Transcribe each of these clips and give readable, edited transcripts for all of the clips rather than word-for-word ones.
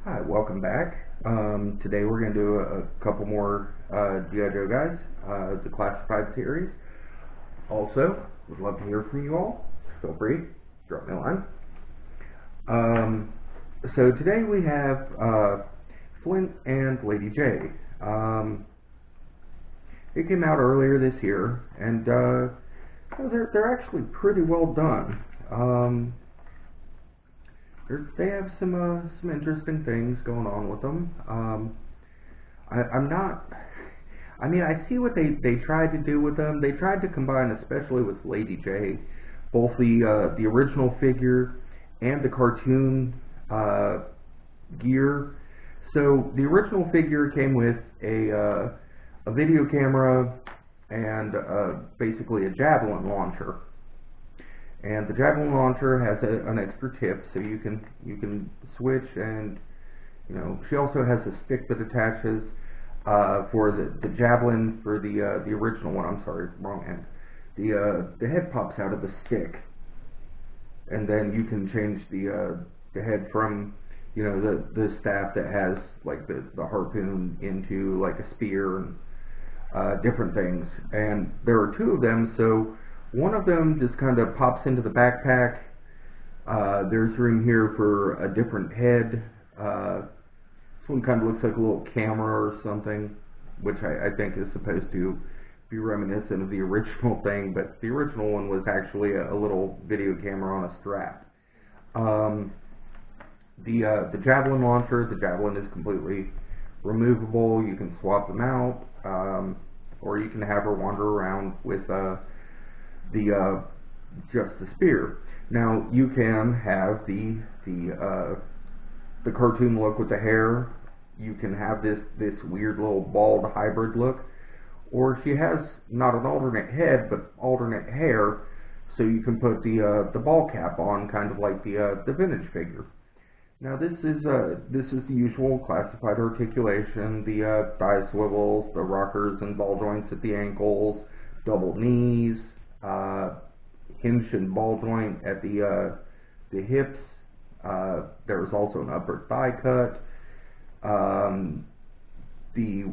Hi, welcome back. Today we're going to do a couple more G.I. Joe guys, the classified series. Also, would love to hear from you all. Feel free, drop me a line. So today we have Flint and Lady Jaye. It came out earlier this year, and they're actually pretty well done. They have some interesting things going on with them. I see what they tried to do with them. They tried to combine, especially with Lady Jaye, both the original figure and the cartoon gear. So the original figure came with a video camera and basically a Javelin Launcher. And the Javelin Launcher has an extra tip, so you can switch, and she also has a stick that attaches for the Javelin for the original one. I'm sorry, wrong end. The head pops out of the stick, and then you can change the head from the staff that has like the harpoon into like a spear and different things. And there are two of them, so one of them just kind of pops into the backpack. There's room here for a different head. This one kind of looks like a little camera or something, which I think is supposed to be reminiscent of the original thing, but the original one was actually a little video camera on a strap. The Javelin Launcher, the Javelin is completely removable. You can swap them out, or you can have her wander around with just the spear. Now you can have the cartoon look with the hair. You can have this weird little bald hybrid look, or she has not an alternate head but alternate hair, so you can put the ball cap on, kind of like the vintage figure. Now this is the usual classified articulation: the thigh swivels, the rockers and ball joints at the ankles, double knees, hinge and ball joint at the hips. There's also an upper thigh cut. The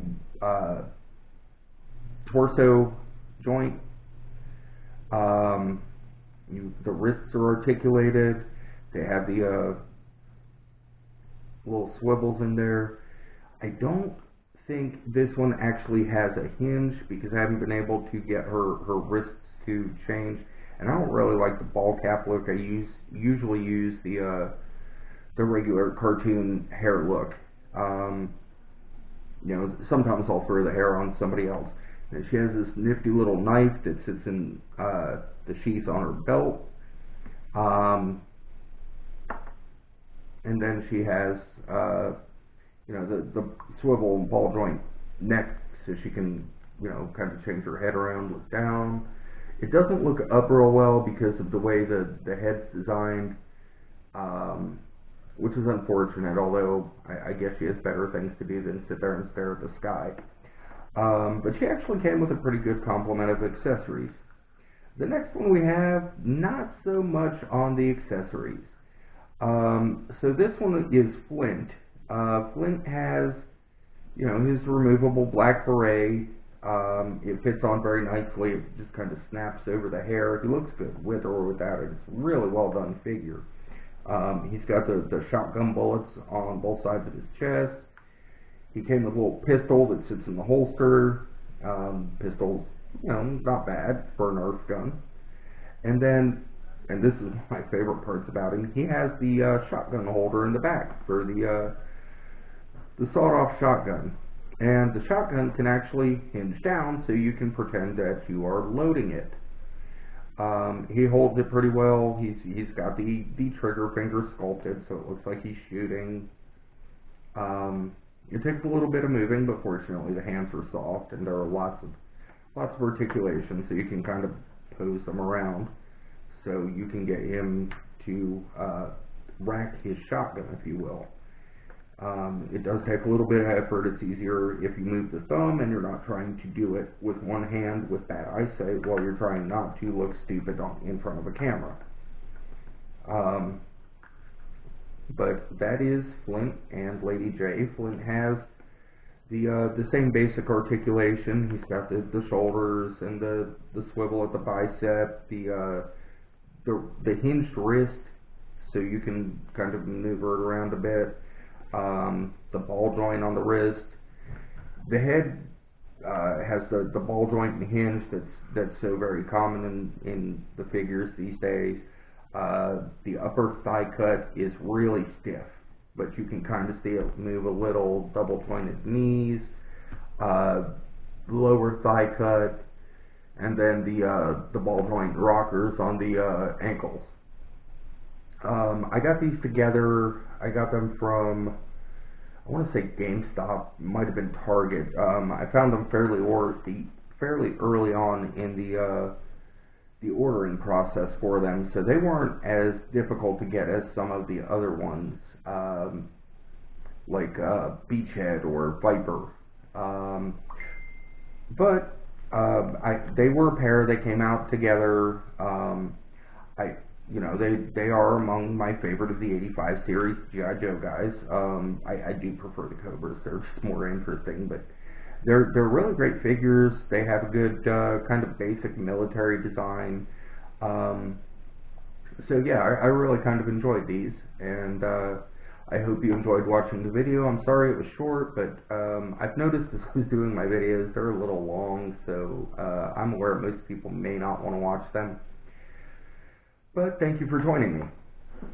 torso joint. The wrists are articulated. They have the little swivels in there. I don't think this one actually has a hinge because I haven't been able to get her wrists to change, and I don't really like the ball cap look. I usually use the regular cartoon hair look. Sometimes I'll throw the hair on somebody else. And she has this nifty little knife that sits in the sheath on her belt. And then she has the swivel and ball joint neck, so she can kind of change her head around, look down. It doesn't look up real well because of the way the head's designed, which is unfortunate, although I guess she has better things to do than sit there and stare at the sky. But she actually came with a pretty good complement of accessories. The next one we have, not so much on the accessories. So this one is Flint. Flint has, his removable black beret. It fits on very nicely. It just kind of snaps over the hair. He looks good with or without it. It's a really well done figure. He's got the shotgun bullets on both sides of his chest. He came with a little pistol that sits in the holster. Pistol's, not bad for a Nerf gun. And then, and this is my favorite parts about him, he has the shotgun holder in the back for the sawed-off shotgun. And the shotgun can actually hinge down, so you can pretend that you are loading it. He holds it pretty well. He's got the trigger finger sculpted, so it looks like he's shooting. It takes a little bit of moving, but fortunately the hands are soft, and there are lots of articulation, so you can kind of pose them around, so you can get him to rack his shotgun, if you will. It does take a little bit of effort. It's easier if you move the thumb and you're not trying to do it with one hand with bad eyesight while you're trying not to look stupid in front of a camera. But that is Flint and Lady Jaye. Flint has the same basic articulation. He's got the shoulders and the swivel at the bicep, the hinged wrist, so you can kind of maneuver it around a bit. The ball joint on the wrist. The head has the ball joint and hinge that's so very common in the figures these days. The upper thigh cut is really stiff, but you can kind of see it move a little. Double jointed knees, lower thigh cut, and then the ball joint rockers on the ankles. I got these together. I got them from, I want to say GameStop, might have been Target. I found them fairly early on in the ordering process for them, so they weren't as difficult to get as some of the other ones, like Beachhead or Viper. But they were a pair. They came out together. They are among my favorite of the 85 series G.I. Joe guys. I do prefer the Cobras. They're just more interesting, but they're really great figures. They have a good kind of basic military design. So yeah, I really kind of enjoyed these, and I hope you enjoyed watching the video. I'm sorry it was short, but I've noticed as I was doing my videos, they're a little long, so I'm aware most people may not want to watch them. But thank you for joining me.